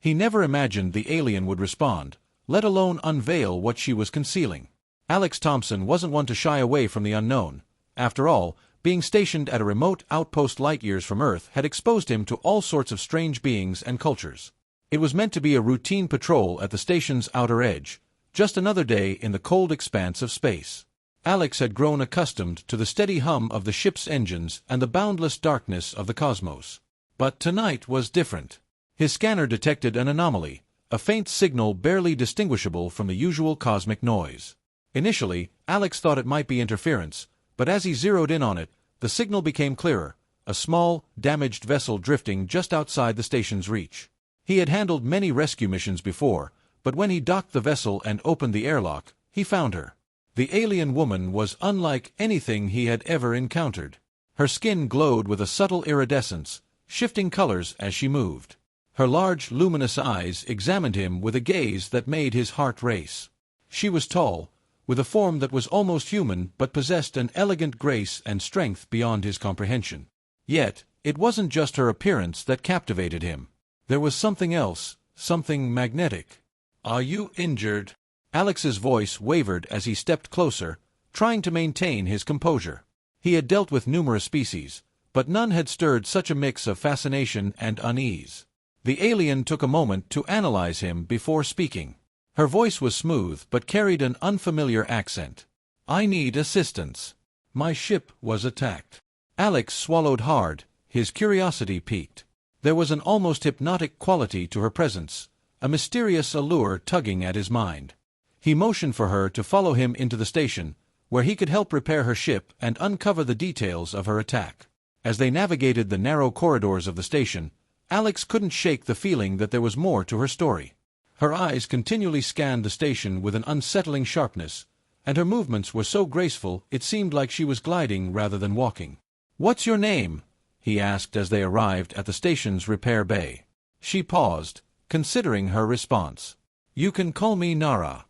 He never imagined the alien would respond, let alone unveil what she was concealing. Alex Thompson wasn't one to shy away from the unknown. After all, being stationed at a remote outpost light years from Earth had exposed him to all sorts of strange beings and cultures. It was meant to be a routine patrol at the station's outer edge, just another day in the cold expanse of space. Alex had grown accustomed to the steady hum of the ship's engines and the boundless darkness of the cosmos. But tonight was different. His scanner detected an anomaly, a faint signal barely distinguishable from the usual cosmic noise. Initially, Alex thought it might be interference, but as he zeroed in on it, the signal became clearer, a small, damaged vessel drifting just outside the station's reach. He had handled many rescue missions before, but when he docked the vessel and opened the airlock, he found her. The alien woman was unlike anything he had ever encountered. Her skin glowed with a subtle iridescence, shifting colors as she moved. Her large, luminous eyes examined him with a gaze that made his heart race. She was tall, with a form that was almost human but possessed an elegant grace and strength beyond his comprehension. Yet, it wasn't just her appearance that captivated him. There was something else, something magnetic. "Are you injured?" Alex's voice wavered as he stepped closer, trying to maintain his composure. He had dealt with numerous species, but none had stirred such a mix of fascination and unease. The alien took a moment to analyze him before speaking. Her voice was smooth but carried an unfamiliar accent. "I need assistance. My ship was attacked." Alex swallowed hard, his curiosity piqued. There was an almost hypnotic quality to her presence, a mysterious allure tugging at his mind. He motioned for her to follow him into the station, where he could help repair her ship and uncover the details of her attack. As they navigated the narrow corridors of the station, Alex couldn't shake the feeling that there was more to her story. Her eyes continually scanned the station with an unsettling sharpness, and her movements were so graceful it seemed like she was gliding rather than walking. "What's your name?" he asked as they arrived at the station's repair bay. She paused, considering her response. "You can call me Nara."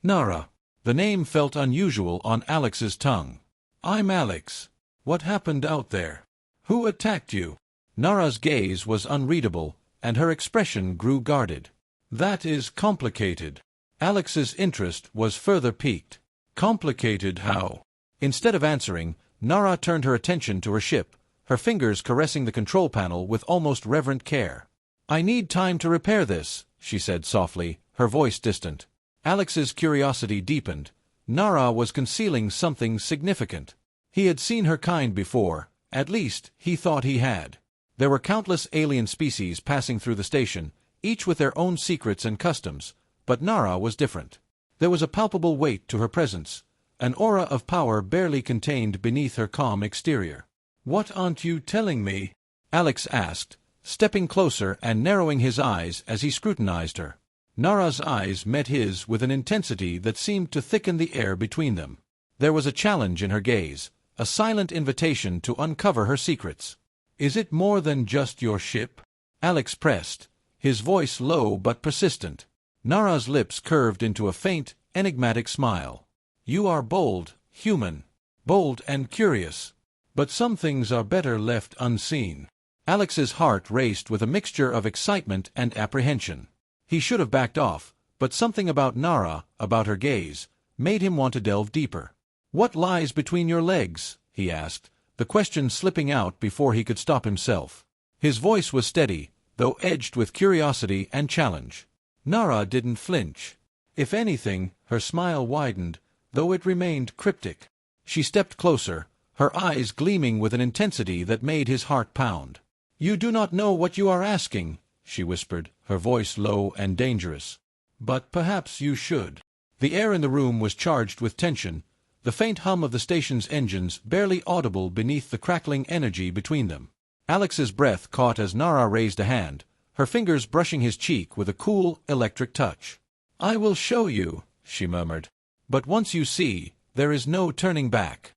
Nara. The name felt unusual on Alex's tongue. "I'm Alex. What happened out there? Who attacked you?" Nara's gaze was unreadable, and her expression grew guarded. "That is complicated." Alex's interest was further piqued. "Complicated how?" Instead of answering, Nara turned her attention to her ship, her fingers caressing the control panel with almost reverent care. "I need time to repair this," she said softly, her voice distant. Alex's curiosity deepened. Nara was concealing something significant. He had seen her kind before, at least he thought he had. There were countless alien species passing through the station, each with their own secrets and customs, but Nara was different. There was a palpable weight to her presence, an aura of power barely contained beneath her calm exterior. "What aren't you telling me?" Alex asked, stepping closer and narrowing his eyes as he scrutinized her. Nara's eyes met his with an intensity that seemed to thicken the air between them. There was a challenge in her gaze, a silent invitation to uncover her secrets. "Is it more than just your ship?" Alex pressed, his voice low but persistent. Nara's lips curved into a faint, enigmatic smile. "You are bold, human. Bold and curious. But some things are better left unseen." Alex's heart raced with a mixture of excitement and apprehension. He should have backed off, but something about Nara, about her gaze, made him want to delve deeper. "What lies between your legs?" he asked, the question slipping out before he could stop himself. His voice was steady, though edged with curiosity and challenge. Nara didn't flinch. If anything, her smile widened, though it remained cryptic. She stepped closer, her eyes gleaming with an intensity that made his heart pound. "You do not know what you are asking," she whispered, her voice low and dangerous. "But perhaps you should." The air in the room was charged with tension, the faint hum of the station's engines barely audible beneath the crackling energy between them. Alex's breath caught as Nara raised a hand, her fingers brushing his cheek with a cool, electric touch. "I will show you," she murmured. "But once you see, there is no turning back."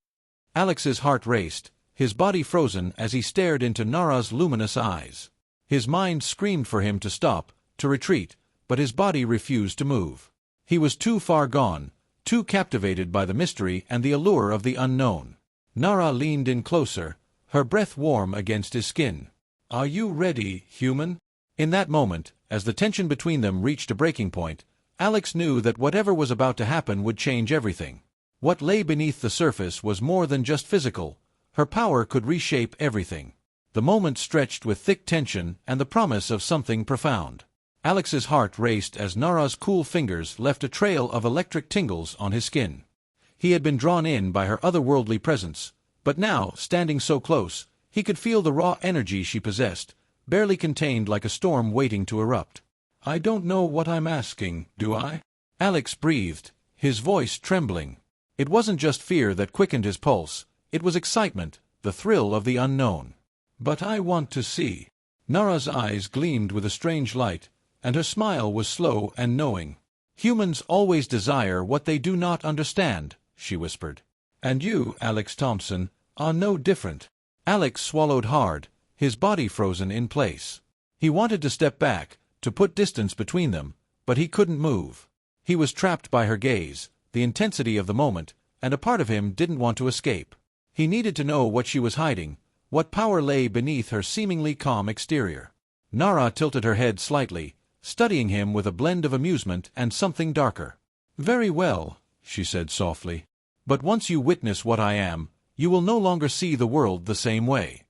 Alex's heart raced, his body frozen as he stared into Nara's luminous eyes. His mind screamed for him to stop, to retreat, but his body refused to move. He was too far gone, too captivated by the mystery and the allure of the unknown. Nara leaned in closer, her breath warm against his skin. "Are you ready, human?" In that moment, As the tension between them reached a breaking point, Alex knew that whatever was about to happen would change everything. What lay beneath the surface was more than just physical. Her power could reshape everything. The moment stretched with thick tension and the promise of something profound. Alex's heart raced as Nara's cool fingers left a trail of electric tingles on his skin. He had been drawn in by her otherworldly presence, but now, standing so close, he could feel the raw energy she possessed, barely contained like a storm waiting to erupt. "I don't know what I'm asking, do I?" Alex breathed, his voice trembling. It wasn't just fear that quickened his pulse, it was excitement, the thrill of the unknown. "But I want to see." Nara's eyes gleamed with a strange light, and her smile was slow and knowing. "Humans always desire what they do not understand," she whispered. "And you, Alex Thompson, are no different." Alex swallowed hard, his body frozen in place. He wanted to step back, to put distance between them, but he couldn't move. He was trapped by her gaze, the intensity of the moment, and a part of him didn't want to escape. He needed to know what she was hiding, what power lay beneath her seemingly calm exterior. Nara tilted her head slightly, studying him with a blend of amusement and something darker. "Very well," she said softly. "But once you witness what I am, you will no longer see the world the same way."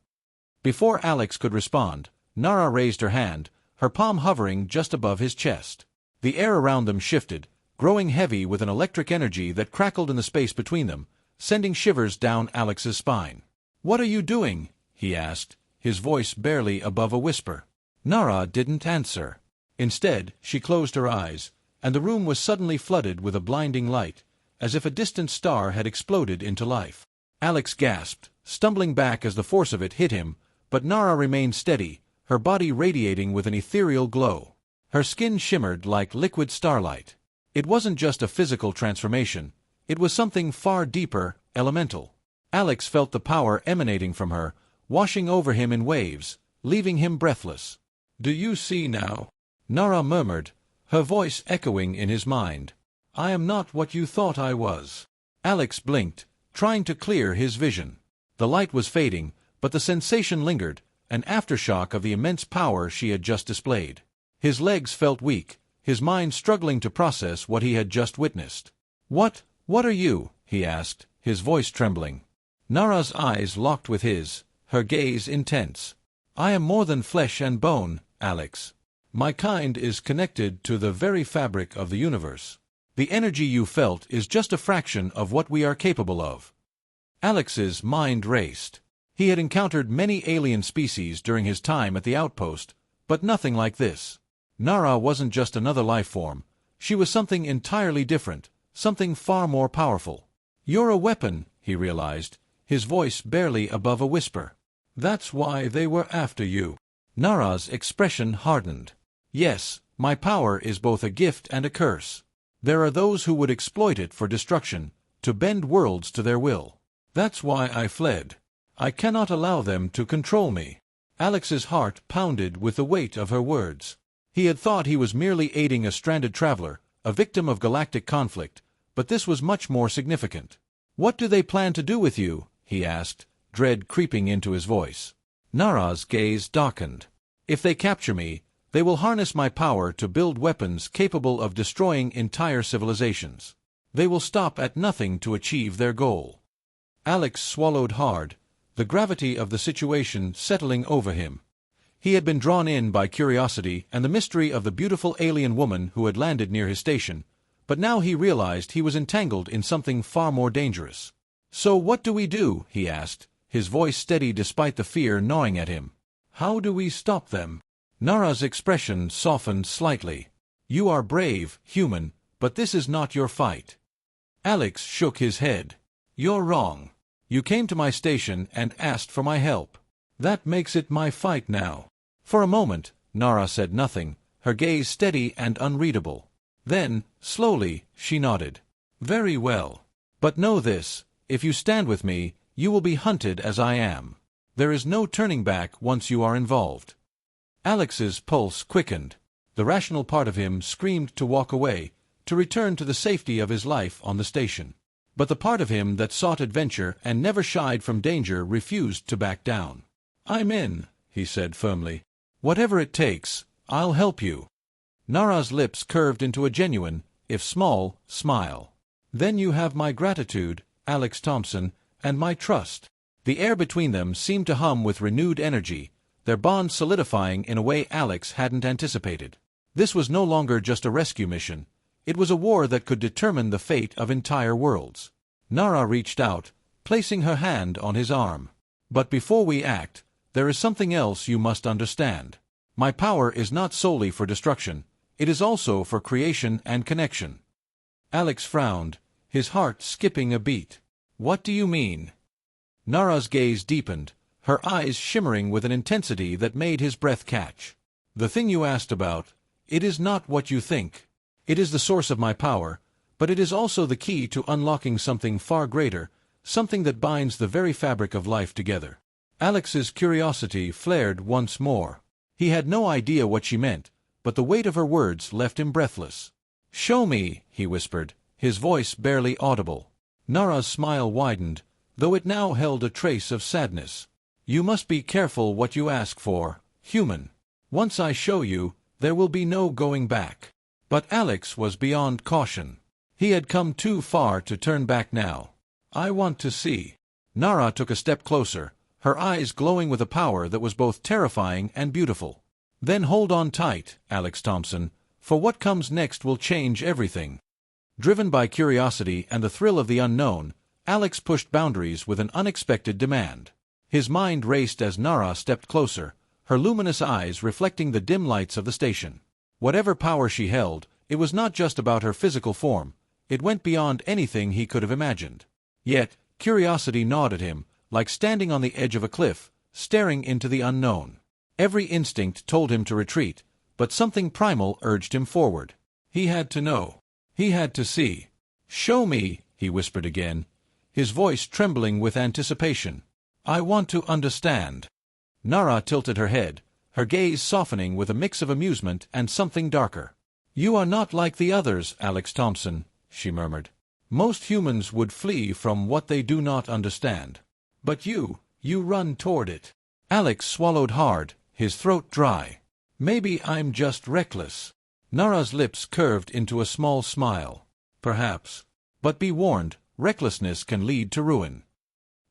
Before Alex could respond, Nara raised her hand, her palm hovering just above his chest. The air around them shifted, growing heavy with an electric energy that crackled in the space between them, sending shivers down Alex's spine. "What are you doing?" he asked, his voice barely above a whisper. Nara didn't answer. Instead, she closed her eyes, and the room was suddenly flooded with a blinding light, as if a distant star had exploded into life. Alex gasped, stumbling back as the force of it hit him, but Nara remained steady, her body radiating with an ethereal glow. Her skin shimmered like liquid starlight. It wasn't just a physical transformation, it was something far deeper, elemental. Alex felt the power emanating from her, washing over him in waves, leaving him breathless. "Do you see now?" Nara murmured, her voice echoing in his mind. "I am not what you thought I was." Alex blinked, trying to clear his vision. The light was fading, but the sensation lingered, an aftershock of the immense power she had just displayed. His legs felt weak, his mind struggling to process what he had just witnessed. What are you?" he asked, his voice trembling. Nara's eyes locked with his, her gaze intense. "I am more than flesh and bone, Alex. My kind is connected to the very fabric of the universe. The energy you felt is just a fraction of what we are capable of." Alex's mind raced. He had encountered many alien species during his time at the outpost, but nothing like this. Nara wasn't just another life form. She was something entirely different, something far more powerful. "You're a weapon," he realized, his voice barely above a whisper. "That's why they were after you." Nara's expression hardened. "Yes, my power is both a gift and a curse. There are those who would exploit it for destruction, to bend worlds to their will. That's why I fled. I cannot allow them to control me." Alex's heart pounded with the weight of her words. He had thought he was merely aiding a stranded traveler, a victim of galactic conflict, but this was much more significant. "What do they plan to do with you?" he asked, dread creeping into his voice. Nara's gaze darkened. "If they capture me, they will harness my power to build weapons capable of destroying entire civilizations. They will stop at nothing to achieve their goal." Alex swallowed hard, the gravity of the situation settling over him. He had been drawn in by curiosity and the mystery of the beautiful alien woman who had landed near his station, but now he realized he was entangled in something far more dangerous. "So what do we do?" he asked, his voice steady despite the fear gnawing at him. "How do we stop them?" Nara's expression softened slightly. "You are brave, human, but this is not your fight." Alex shook his head. "You're wrong. You came to my station and asked for my help. That makes it my fight now." For a moment, Nara said nothing, her gaze steady and unreadable. Then, slowly, she nodded. "Very well. But know this, if you stand with me, you will be hunted as I am. There is no turning back once you are involved." Alex's pulse quickened. The rational part of him screamed to walk away, to return to the safety of his life on the station. But the part of him that sought adventure and never shied from danger refused to back down. "I'm in," he said firmly. "Whatever it takes, I'll help you." Nara's lips curved into a genuine, if small, smile. "Then you have my gratitude, Alex Thompson, and my trust." The air between them seemed to hum with renewed energy, their bond solidifying in a way Alex hadn't anticipated. This was no longer just a rescue mission. It was a war that could determine the fate of entire worlds. Nara reached out, placing her hand on his arm. "But before we act, there is something else you must understand. My power is not solely for destruction, it is also for creation and connection." Alex frowned, his heart skipping a beat. "What do you mean?" Nara's gaze deepened, her eyes shimmering with an intensity that made his breath catch. "The thing you asked about, it is not what you think. It is the source of my power, but it is also the key to unlocking something far greater, something that binds the very fabric of life together." Alex's curiosity flared once more. He had no idea what she meant, but the weight of her words left him breathless. "Show me," he whispered, his voice barely audible. Nara's smile widened, though it now held a trace of sadness. "You must be careful what you ask for, human. Once I show you, there will be no going back." But Alex was beyond caution. He had come too far to turn back now. "I want to see." Nara took a step closer, her eyes glowing with a power that was both terrifying and beautiful. "Then hold on tight, Alex Thompson, for what comes next will change everything." Driven by curiosity and the thrill of the unknown, Alex pushed boundaries with an unexpected demand. His mind raced as Nara stepped closer, her luminous eyes reflecting the dim lights of the station. Whatever power she held, it was not just about her physical form, it went beyond anything he could have imagined. Yet, curiosity gnawed at him, like standing on the edge of a cliff, staring into the unknown. Every instinct told him to retreat, but something primal urged him forward. He had to know. He had to see. "Show me," he whispered again, his voice trembling with anticipation. "I want to understand." Nara tilted her head, her gaze softening with a mix of amusement and something darker. "You are not like the others, Alex Thompson," she murmured. "Most humans would flee from what they do not understand. But you run toward it." Alex swallowed hard, his throat dry. "Maybe I'm just reckless." Nara's lips curved into a small smile. "Perhaps. But be warned, recklessness can lead to ruin."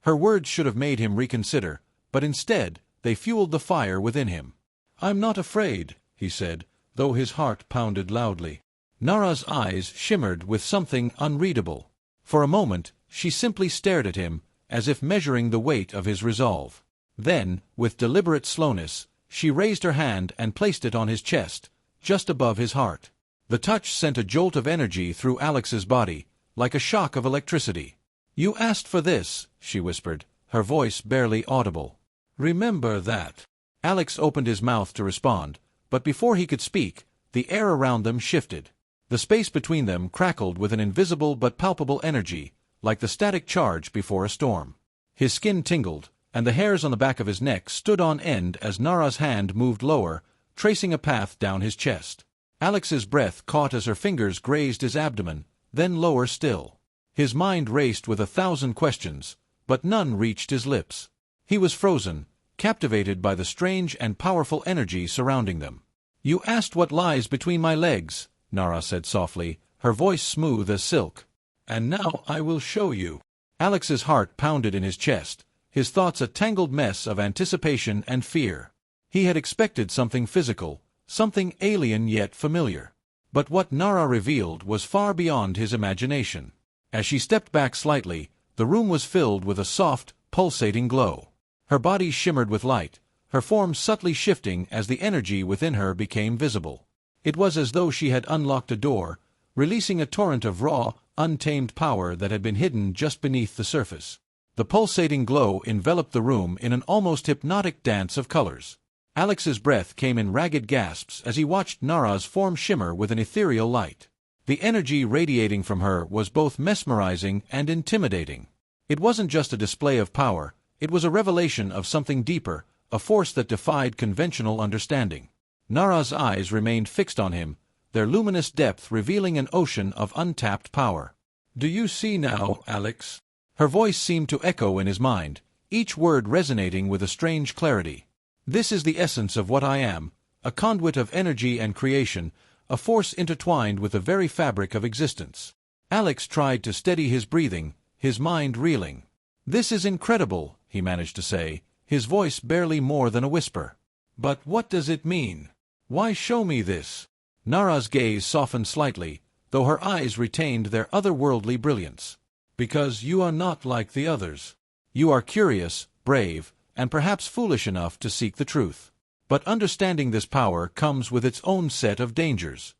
Her words should have made him reconsider, but instead, they fueled the fire within him. "I'm not afraid," he said, though his heart pounded loudly. Nara's eyes shimmered with something unreadable. For a moment, she simply stared at him, as if measuring the weight of his resolve. Then, with deliberate slowness, she raised her hand and placed it on his chest, just above his heart. The touch sent a jolt of energy through Alex's body, like a shock of electricity. "You asked for this," she whispered, her voice barely audible. "Remember that." Alex opened his mouth to respond, but before he could speak, the air around them shifted. The space between them crackled with an invisible but palpable energy, like the static charge before a storm. His skin tingled, and the hairs on the back of his neck stood on end as Nara's hand moved lower, tracing a path down his chest. Alex's breath caught as her fingers grazed his abdomen, then lower still. His mind raced with 1,000 questions, but none reached his lips. He was frozen, captivated by the strange and powerful energy surrounding them. "You asked what lies between my legs," Nara said softly, her voice smooth as silk. "And now I will show you." Alex's heart pounded in his chest, his thoughts a tangled mess of anticipation and fear. He had expected something physical, something alien yet familiar. But what Nara revealed was far beyond his imagination. As she stepped back slightly, the room was filled with a soft, pulsating glow. Her body shimmered with light, her form subtly shifting as the energy within her became visible. It was as though she had unlocked a door, releasing a torrent of raw, untamed power that had been hidden just beneath the surface. The pulsating glow enveloped the room in an almost hypnotic dance of colors. Alex's breath came in ragged gasps as he watched Nara's form shimmer with an ethereal light. The energy radiating from her was both mesmerizing and intimidating. It wasn't just a display of power, it was a revelation of something deeper, a force that defied conventional understanding. Nara's eyes remained fixed on him, their luminous depth revealing an ocean of untapped power. "Do you see now, Alex?" Her voice seemed to echo in his mind, each word resonating with a strange clarity. "This is the essence of what I am, a conduit of energy and creation, a force intertwined with the very fabric of existence. Alex tried to steady his breathing, his mind reeling. "This is incredible," he managed to say, his voice barely more than a whisper. "But what does it mean? Why show me this?" Nara's gaze softened slightly, though her eyes retained their otherworldly brilliance. "Because you are not like the others. You are curious, brave, and perhaps foolish enough to seek the truth. But understanding this power comes with its own set of dangers."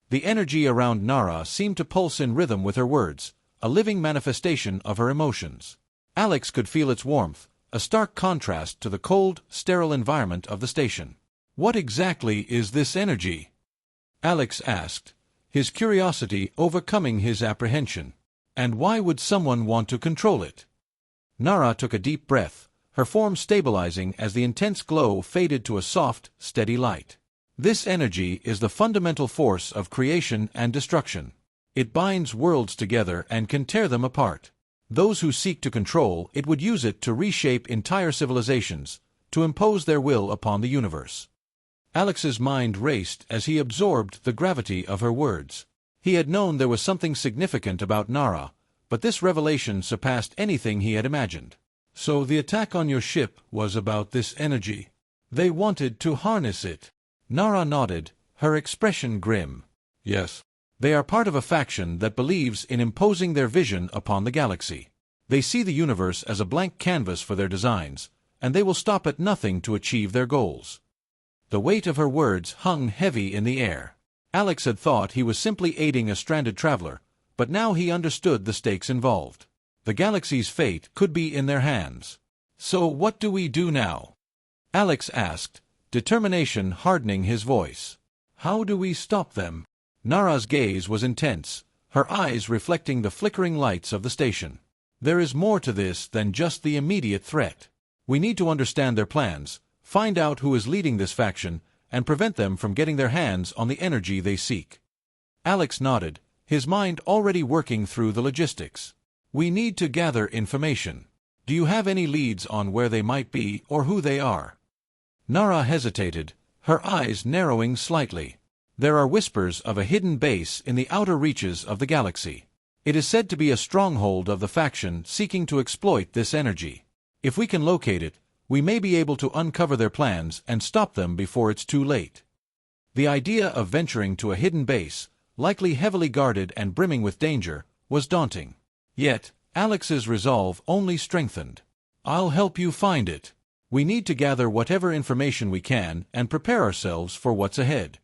The energy around Nara seemed to pulse in rhythm with her words, a living manifestation of her emotions. Alex could feel its warmth, a stark contrast to the cold, sterile environment of the station. "What exactly is this energy?" Alex asked, his curiosity overcoming his apprehension. "And why would someone want to control it?" Nara took a deep breath, her form stabilizing as the intense glow faded to a soft, steady light. "This energy is the fundamental force of creation and destruction. It binds worlds together and can tear them apart. Those who seek to control it would use it to reshape entire civilizations, to impose their will upon the universe." Alex's mind raced as he absorbed the gravity of her words. He had known there was something significant about Nara, but this revelation surpassed anything he had imagined. "So the attack on your ship was about this energy. They wanted to harness it." Nara nodded, her expression grim. "Yes. They are part of a faction that believes in imposing their vision upon the galaxy. They see the universe as a blank canvas for their designs, and they will stop at nothing to achieve their goals." The weight of her words hung heavy in the air. Alex had thought he was simply aiding a stranded traveler, but now he understood the stakes involved. The galaxy's fate could be in their hands. "So what do we do now?" Alex asked, determination hardening his voice. "How do we stop them?" Nara's gaze was intense, her eyes reflecting the flickering lights of the station. "There is more to this than just the immediate threat. We need to understand their plans, find out who is leading this faction, and prevent them from getting their hands on the energy they seek." Alex nodded, his mind already working through the logistics. "We need to gather information. Do you have any leads on where they might be or who they are?" Nara hesitated, her eyes narrowing slightly. "There are whispers of a hidden base in the outer reaches of the galaxy. It is said to be a stronghold of the faction seeking to exploit this energy. If we can locate it, we may be able to uncover their plans and stop them before it's too late." The idea of venturing to a hidden base, likely heavily guarded and brimming with danger, was daunting. Yet, Alex's resolve only strengthened. "I'll help you find it. We need to gather whatever information we can and prepare ourselves for what's ahead."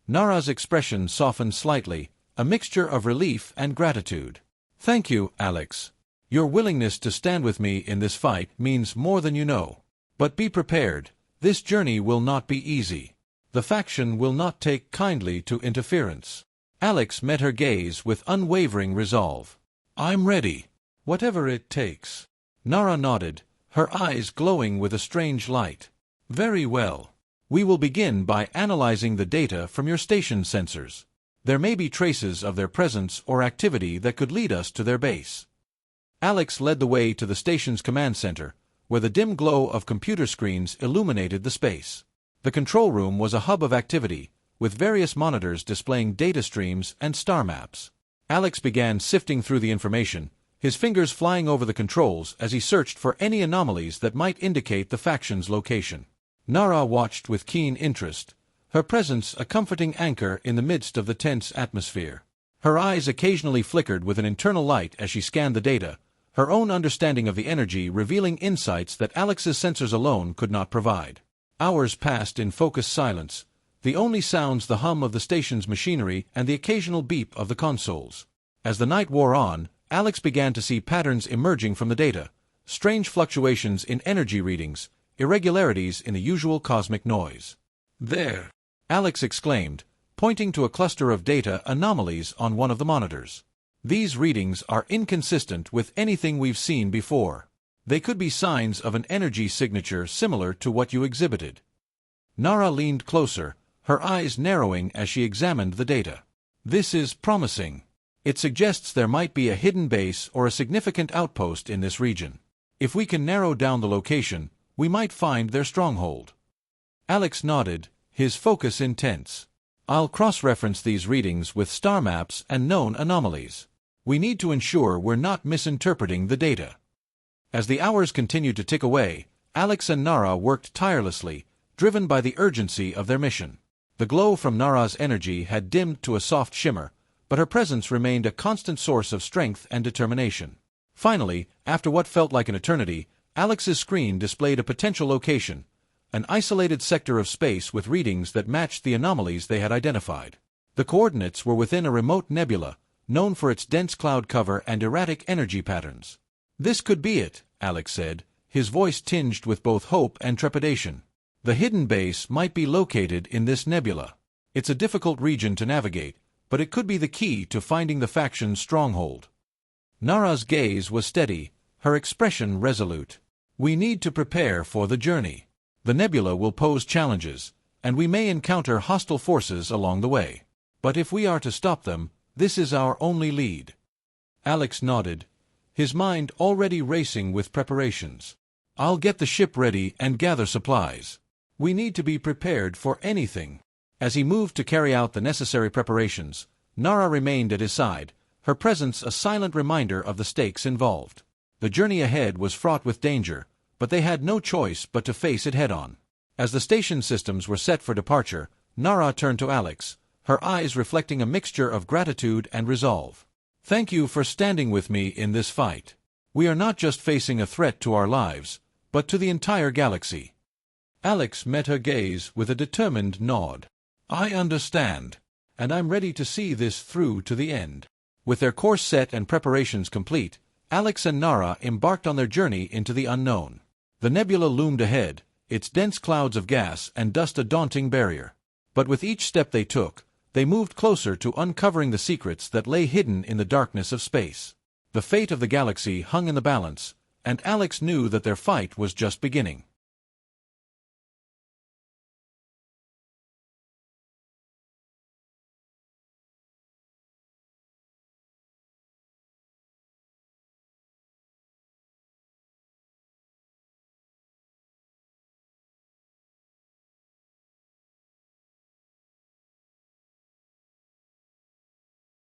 Nara's expression softened slightly, a mixture of relief and gratitude. "Thank you, Alex. Your willingness to stand with me in this fight means more than you know. But be prepared, this journey will not be easy. The faction will not take kindly to interference." Alex met her gaze with unwavering resolve. "I'm ready. Whatever it takes." Nara nodded, her eyes glowing with a strange light. "Very well. We will begin by analyzing the data from your station sensors. There may be traces of their presence or activity that could lead us to their base." Alex led the way to the station's command center, where the dim glow of computer screens illuminated the space. The control room was a hub of activity, with various monitors displaying data streams and star maps. Alex began sifting through the information, his fingers flying over the controls as he searched for any anomalies that might indicate the faction's location. Nara watched with keen interest, her presence a comforting anchor in the midst of the tense atmosphere. Her eyes occasionally flickered with an internal light as she scanned the data, her own understanding of the energy revealing insights that Alex's sensors alone could not provide. Hours passed in focused silence, the only sounds the hum of the station's machinery and the occasional beep of the consoles. As the night wore on, Alex began to see patterns emerging from the data, strange fluctuations in energy readings, irregularities in the usual cosmic noise. "There!" Alex exclaimed, pointing to a cluster of data anomalies on one of the monitors. "These readings are inconsistent with anything we've seen before. They could be signs of an energy signature similar to what you exhibited." Nara leaned closer, her eyes narrowing as she examined the data. "This is promising. It suggests there might be a hidden base or a significant outpost in this region. If we can narrow down the location, we might find their stronghold." Alex nodded, his focus intense. I'll cross-reference these readings with star maps and known anomalies. We need to ensure we're not misinterpreting the data. As the hours continued to tick away, Alex and Nara worked tirelessly, driven by the urgency of their mission. The glow from Nara's energy had dimmed to a soft shimmer, but her presence remained a constant source of strength and determination. Finally, after what felt like an eternity, Alex's screen displayed a potential location, an isolated sector of space with readings that matched the anomalies they had identified. The coordinates were within a remote nebula, known for its dense cloud cover and erratic energy patterns. "This could be it," Alex said, his voice tinged with both hope and trepidation. "The hidden base might be located in this nebula. It's a difficult region to navigate, but it could be the key to finding the faction's stronghold." Nara's gaze was steady, her expression resolute. "We need to prepare for the journey. The nebula will pose challenges, and we may encounter hostile forces along the way. But if we are to stop them, this is our only lead." Alex nodded, his mind already racing with preparations. "I'll get the ship ready and gather supplies. We need to be prepared for anything." As he moved to carry out the necessary preparations, Nara remained at his side, her presence a silent reminder of the stakes involved. The journey ahead was fraught with danger, but they had no choice but to face it head-on. As the station systems were set for departure, Nara turned to Alex, her eyes reflecting a mixture of gratitude and resolve. "Thank you for standing with me in this fight. We are not just facing a threat to our lives, but to the entire galaxy." Alex met her gaze with a determined nod. "I understand, and I'm ready to see this through to the end." With their course set and preparations complete, Alex and Nara embarked on their journey into the unknown. The nebula loomed ahead, its dense clouds of gas and dust a daunting barrier. But with each step they took, they moved closer to uncovering the secrets that lay hidden in the darkness of space. The fate of the galaxy hung in the balance, and Alex knew that their fight was just beginning.